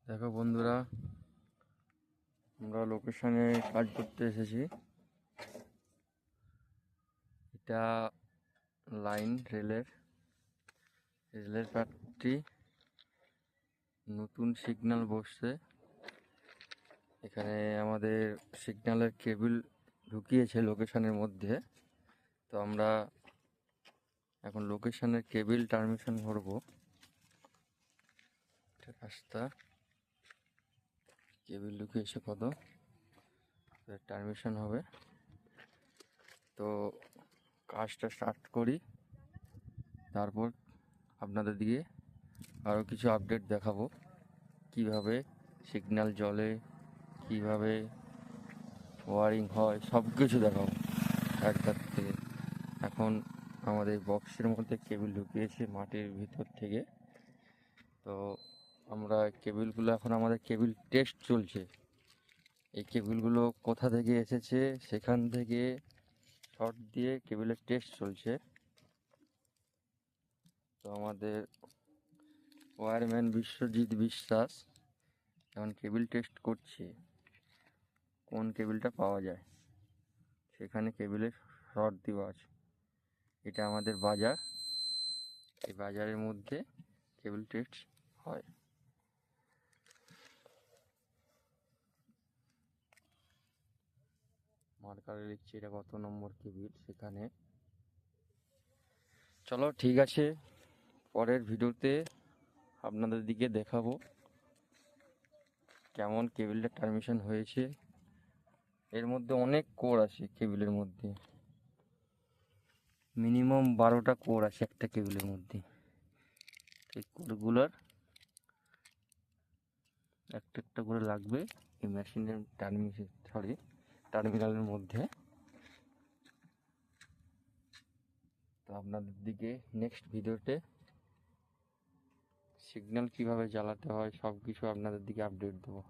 দেখো বন্ধুরা, আমরা লোকেশনে কাজ করতে এসেছি। এটা লাইন রেলের ফ্যাক্টরি। নতুন সিগন্যাল বসছে এখানে। আমাদের সিগন্যালের কেবল ঢুকিয়েছে লোকেশনের মধ্যে। তো আমরা এখন লোকেশনের কেবল টার্মিনেশন করবো। রাস্তা কেবল ঢুকিয়েছে কত, টার্মিনেশন হবে। তো কাজটা স্টার্ট করি, তারপর আপনাদের দিকে আরও কিছু আপডেট দেখাবো। কিভাবে সিগন্যাল জ্বলে, কিভাবে ওয়ারিং হয়, সব কিছু দেখাবো একবার থেকে। এখন আমাদের বক্সের মধ্যে কেবল ঢুকিয়েছে মাটির ভিতর থেকে। তো আমরা কেবলগুলো, এখন আমাদের কেবল টেস্ট চলছে। এই কেবলগুলো কোথা থেকে এসেছে, সেখান থেকে শর্ট দিয়ে কেবলের টেস্ট চলছে। তো আমাদের ওয়্যারম্যান বিশ্বজিৎ বিশ্বাস এখন কেবল টেস্ট করছে, কোন কেবলটা পাওয়া যায়। সেখানে কেবলের শর্ট দেওয়া আছে। এটা আমাদের বাজার, এই বাজারের মধ্যে কেবল টেস্ট হয়। মার্কারে লিখছি এটা কত নম্বর কেবল সেখানে। চলো ঠিক আছে, পরের ভিডিওতে আপনাদের দিকে দেখাবো কেমন কেবলটা টার্মিনেশন হয়েছে। এর মধ্যে অনেক কোর আছে কেবলের মধ্যে, মিনিমাম 12টা কোর আছে একটা কেবলের মধ্যে। এই কোরগুলোর একটা একটা করে লাগবে এই মেশিনের টার্মিনালের মধ্যে। তো আপনাদের দিকে নেক্সট ভিডিওতে সিগন্যাল কিভাবে জ্বালাতে হয় সব কিছু আপনাদের দিকে আপডেট দেবো।